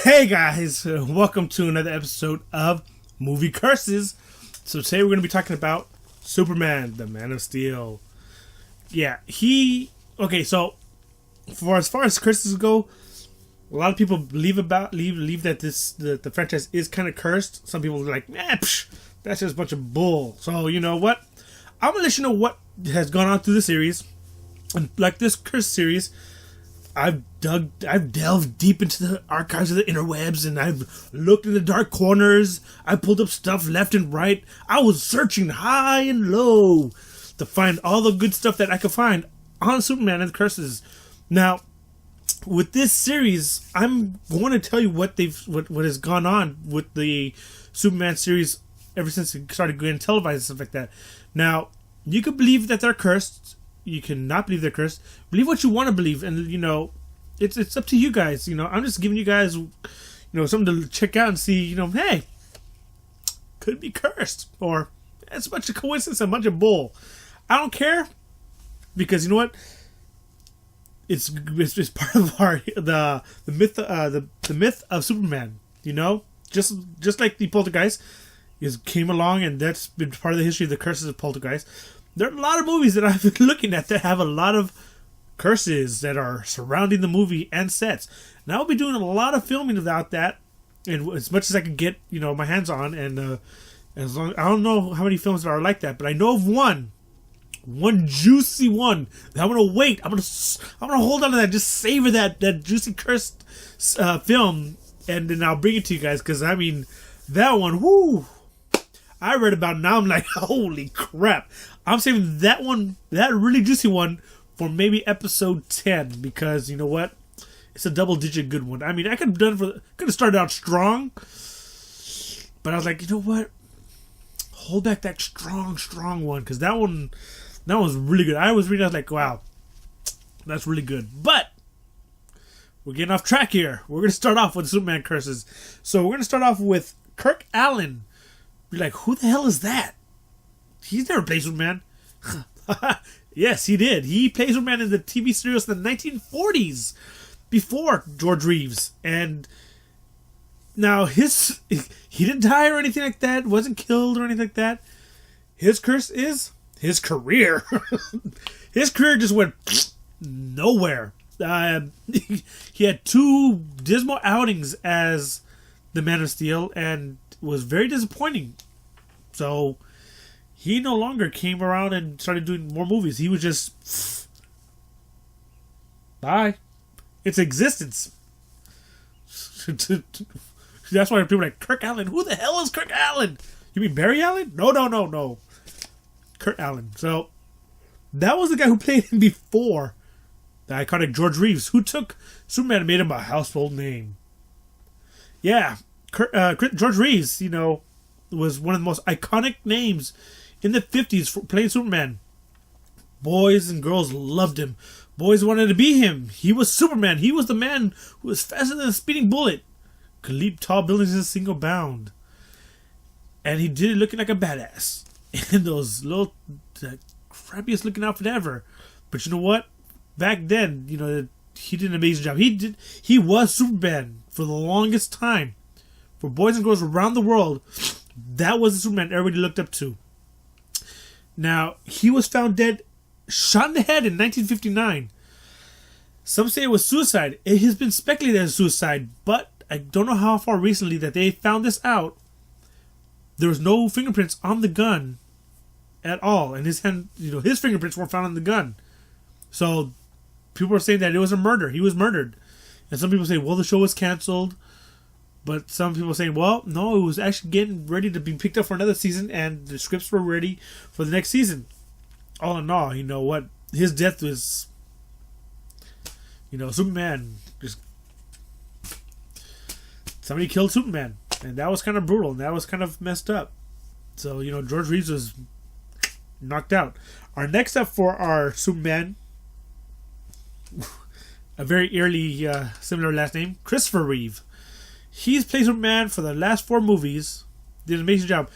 Hey guys, welcome to another episode of Movie Curses. So today we're going to be talking about Superman, the Man of Steel. Yeah, so for as far as curses go, a lot of people believe that the franchise is kind of cursed. Some people are like, that's just a bunch of bull. So you know what? I'm going to let you know what has gone on through the series. And like this curse series, I've delved deep into the archives of the interwebs, and I've looked in the dark corners. I pulled up stuff left and right. I was searching high and low to find all the good stuff that I could find on Superman and the curses. Now, with this series, I'm going to tell you what has gone on with the Superman series ever since it started getting televised and stuff like that. Now, you can believe that they're cursed. You cannot believe they're cursed. Believe what you want to believe, and it's up to you guys. I'm just giving you guys, something to check out and see. Hey, could be cursed, or it's a bunch of coincidence, a bunch of bull. I don't care, because you know what? It's part of the myth of Superman. Just like the Poltergeist came along, and that's been part of the history of the curses of Poltergeist. There are a lot of movies that I've been looking at that have a lot of curses that are surrounding the movie and sets. And I'll be doing a lot of filming about that, and as much as I can get, my hands on. And I don't know how many films that are like that, but I know of one juicy one that I'm gonna wait. I'm gonna hold on to that, just savor that juicy cursed film, and then I'll bring it to you guys. Because that one, whoo! I read about it, now I'm like, holy crap. I'm saving that one, that really juicy one, for maybe episode 10, because you know what? It's a double-digit good one. I could have started out strong, but I was like, you know what? Hold back that strong one, because that one was really good. I was reading, I was like, wow, that's really good. But we're getting off track here. We're going to start off with Superman curses. So we're going to start off with Kirk Alyn. You're like, who the hell is that? He's never played Superman. Yes, he did. He played Superman in the TV series in the 1940s, before George Reeves. And now he didn't die or anything like that, wasn't killed or anything like that. His curse is his career. His career just went nowhere. He had 2 dismal outings as the Man of Steel, and was very disappointing. So he no longer came around and started doing more movies. He was just bye. It's existence. That's why people are like, Kirk Alyn. Who the hell is Kirk Alyn? You mean Barry Allen? No. Kirk Alyn. So that was the guy who played him before the iconic George Reeves, who took Superman and made him a household name. Yeah. George Reeves, was one of the most iconic names in the 50s for playing Superman. Boys and girls loved him. Boys wanted to be him. He was Superman. He was the man who was faster than a speeding bullet, could leap tall buildings in a single bound. And he did it looking like a badass in those little crappiest looking outfit ever. But you know what? Back then, he did an amazing job. He was Superman for the longest time. For boys and girls around the world, that was the Superman everybody looked up to. Now, he was found dead, shot in the head in 1959. Some say it was suicide. It has been speculated as suicide, but I don't know how far recently that they found this out. There was no fingerprints on the gun at all, and his hand, his fingerprints weren't found on the gun. So people are saying that it was a murder. He was murdered. And some people say, well, the show was canceled. But some people are saying, well, no, it was actually getting ready to be picked up for another season, and the scripts were ready for the next season. All in all, what? His death was, Superman. Just somebody killed Superman. And that was kind of brutal, and that was kind of messed up. So, George Reeves was knocked out. Our next up for our Superman, a very eerily similar last name, Christopher Reeve. He's played Superman for the last 4 movies. Did an amazing job.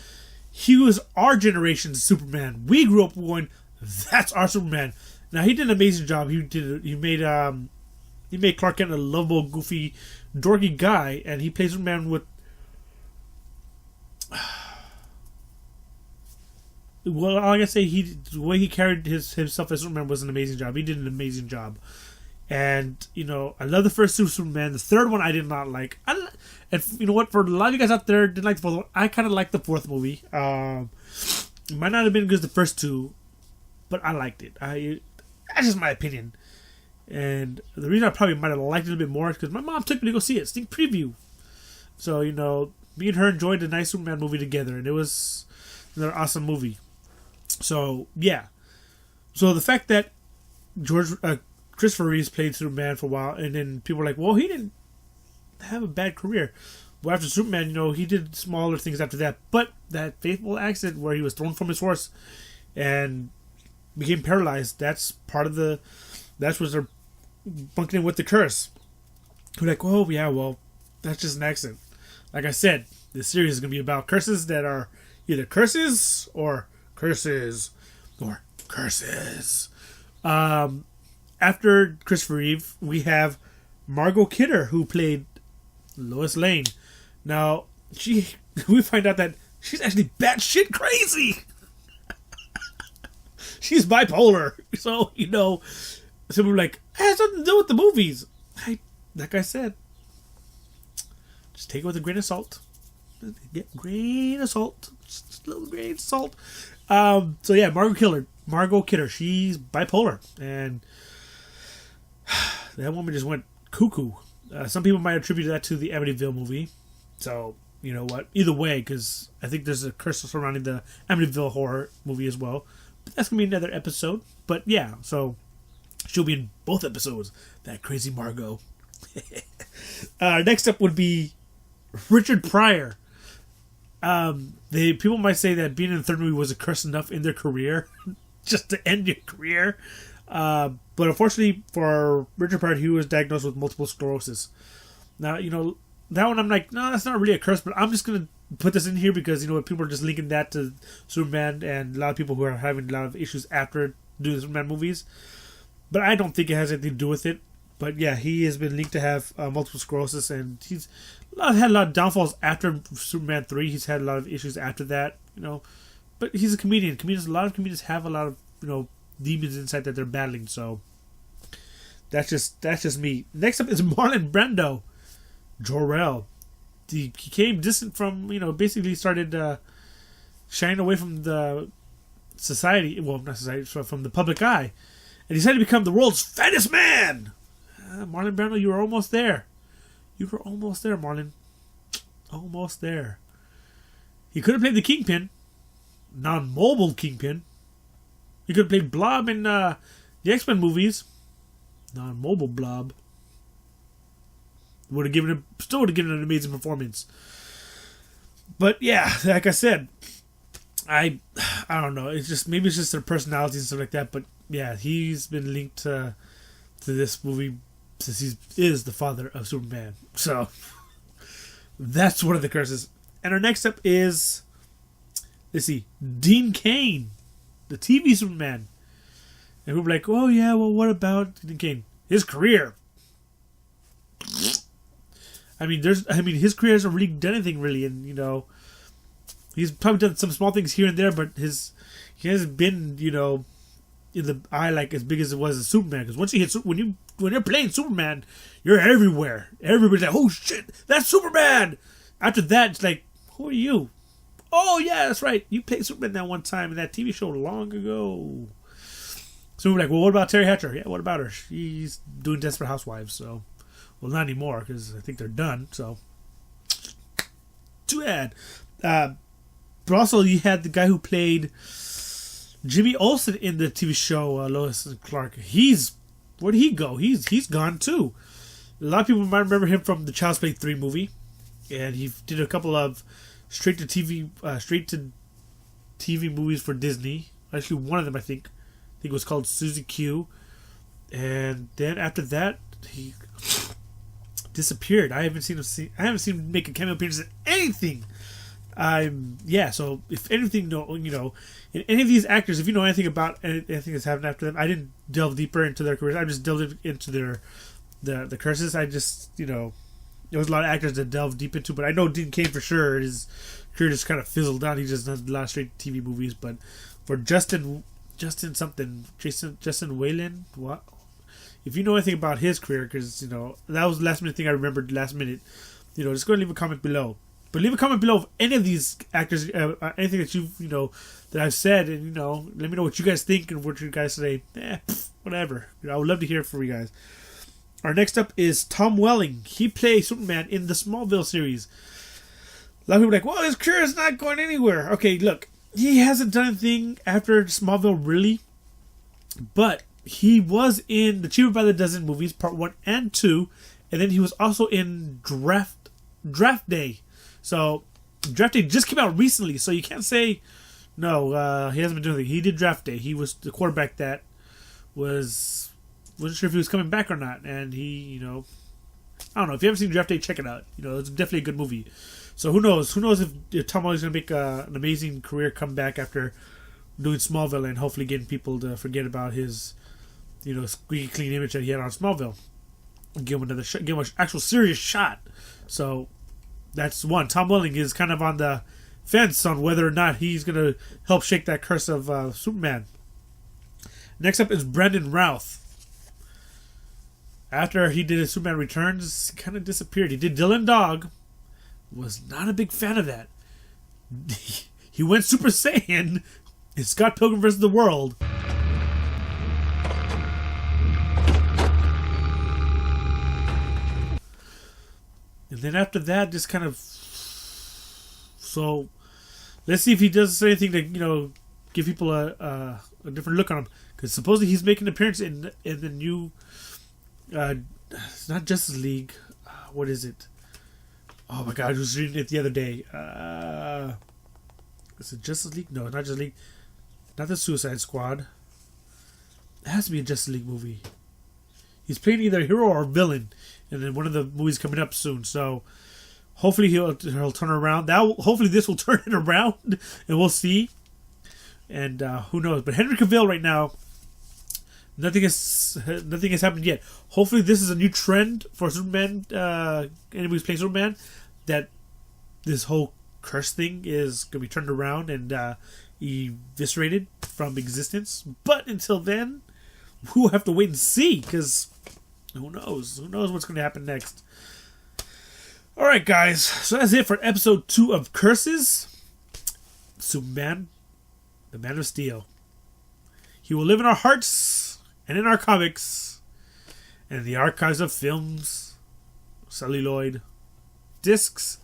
He was our generation's Superman. We grew up going, That's our Superman. Now he did an amazing job. He made Clark Kent a lovable, goofy, dorky guy, and he plays Superman with. Well, all I gotta say, the way he carried himself as Superman was an amazing job. He did an amazing job, and I love the first Superman. The third one I did not like. And you know what? For a lot of you guys out there didn't like the fourth one, I kind of liked the fourth movie. It might not have been as good as the first two, but I liked it. That's just my opinion. And the reason I probably might have liked it a bit more is because my mom took me to go see it, sneak preview. So me and her enjoyed the nice Superman movie together, and it was another awesome movie. So yeah, so the fact that Christopher Reeve played Superman for a while, and then people were like, well, he didn't have a bad career. Well, after Superman, he did smaller things after that, but that fateful accident where he was thrown from his horse and became paralyzed, that's what they're bunking with the curse. We're like, oh yeah, well, that's just an accident. Like I said, this series is going to be about curses that are either curses or curses or curses. After Christopher Reeve, we have Margot Kidder, who played Lois Lane. Now, we find out that she's actually batshit crazy. She's bipolar. So, so we're like, it has nothing to do with the movies. Like I said, just take it with a grain of salt. Grain of salt. Just a little grain of salt. So yeah, Margot Kidder, she's bipolar. And that woman just went cuckoo. Some people might attribute that to the Amityville movie. So, you know what? Either way, because I think there's a curse surrounding the Amityville horror movie as well. But that's going to be another episode. But yeah, so she'll be in both episodes. That crazy Margot. Next up would be Richard Pryor. People might say that being in the third movie was a curse enough in their career. Just to end your career. But unfortunately for Richard Pryor, he was diagnosed with multiple sclerosis. Now, that one I'm like, no, that's not really a curse, but I'm just going to put this in here because, people are just linking that to Superman and a lot of people who are having a lot of issues after doing the Superman movies. But I don't think it has anything to do with it. But yeah, he has been linked to have multiple sclerosis, and he's had a lot of downfalls after Superman 3. He's had a lot of issues after that, But he's a comedian. A lot of comedians have a lot of, demons inside that they're battling. So that's just me. Next up is Marlon Brando. Jor-El. He came distant from, basically started shying away from the society. Well, not society, from the public eye. And he decided to become the world's fattest man. Marlon Brando, you were almost there. You were almost there, Marlon. Almost there. He could have played the Kingpin. Non-mobile Kingpin. He could have played Blob in the X-Men movies. Non-mobile Blob. Still would have given an amazing performance. But yeah, like I said, I don't know. Maybe it's just their personalities and stuff like that. But yeah, he's been linked to this movie since he is the father of Superman. So that's one of the curses. And our next up is, let's see, Dean Cain, the TV Superman. And we're like, oh yeah, well, what about Dean Cain? His career. His career hasn't really done anything really, and he's probably done some small things here and there, but he hasn't been, in the eye like as big as it was as Superman. Because once you hit when you're playing Superman, you're everywhere. Everybody's like, oh shit, that's Superman. After that, it's like, who are you? Oh yeah, that's right. You played Superman that one time in that TV show long ago. So we're like, well, what about Terry Hatcher? Yeah, what about her? She's doing Desperate Housewives, so. Well, not anymore, because I think they're done, so. Too bad. But also, you had the guy who played Jimmy Olsen in the TV show Lois and Clark. Where'd he go? He's gone, too. A lot of people might remember him from the Child's Play 3 movie. And he did a couple of straight to TV movies for Disney. Actually, one of them, I think it was called Susie Q. And then after that, he disappeared. I haven't seen him make a cameo appearance in anything So if anything, in any of these actors, if you know anything about anything that's happened after them, I didn't delve deeper into their careers. I just delved into the curses. I just, there was a lot of actors that delved deep into, but I know Dean Cain for sure. His career just kind of fizzled out. He just done a lot of straight TV movies. But for Justin Whalen, what? If you know anything about his career, because that was the last minute thing I remembered last minute. Just go and leave a comment below. But leave a comment below of any of these actors, anything that you've that I've said, and let me know what you guys think and what you guys say. Whatever. I would love to hear from you guys. Our next up is Tom Welling. He plays Superman in the Smallville series. A lot of people are like, well, his career is not going anywhere. Okay, look, he hasn't done anything after Smallville, really. But he was in the Cheaper by the Dozen movies, part 1 and 2. And then he was also in Draft Day. So, Draft Day just came out recently. So you can't say, no, he hasn't been doing anything. He did Draft Day. He was the quarterback that wasn't sure if he was coming back or not. And he, I don't know. If you haven't seen Draft Day, check it out. It's definitely a good movie. So who knows? Who knows if Tom Welling's going to make an amazing career comeback after doing Smallville and hopefully getting people to forget about his, squeaky clean image that he had on Smallville. And give him another shot, give him an actual serious shot. So that's one. Tom Welling is kind of on the fence on whether or not he's going to help shake that curse of Superman. Next up is Brandon Routh. After he did his Superman Returns, he kind of disappeared. He did Dylan Dog. Was not a big fan of that. He went Super Saiyan in Scott Pilgrim vs. the World. And then after that, just kind of... So, let's see if he does anything to, give people a different look on him. Because supposedly he's making an appearance in the new... it's not Justice League. What is it? Oh my god, I was reading it the other day. Is it Justice League? No, not Justice League. Not the Suicide Squad. It has to be a Justice League movie. He's playing either a hero or a villain. And then one of the movies coming up soon. So hopefully he'll turn around. Hopefully this will turn it around. And we'll see. And who knows. But Henry Cavill right now, nothing has happened yet. Hopefully this is a new trend for Superman. Anybody's playing Superman, that this whole curse thing is going to be turned around and eviscerated from existence. But until then, we'll have to wait and see, because who knows? Who knows what's going to happen next? Alright, guys. So that's it for episode 2 of Curses. Superman, the Man of Steel. He will live in our hearts and in our comics and in the archives of films, celluloid, discs.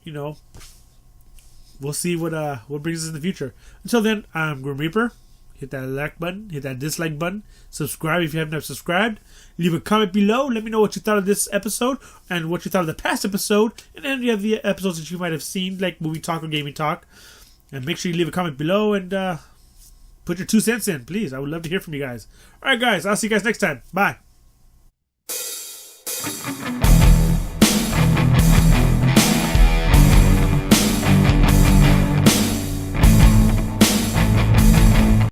We'll see what brings us in the future. Until then, I'm Grim Reaper. Hit that like button, hit that dislike button, subscribe if you haven't subscribed, leave a comment below, let me know what you thought of this episode and what you thought of the past episode and any of the episodes that you might have seen, like Movie Talk or Gaming Talk. And make sure you leave a comment below and put your 2 cents in, please. I would love to hear from you guys. Alright guys, I'll see you guys next time. Bye.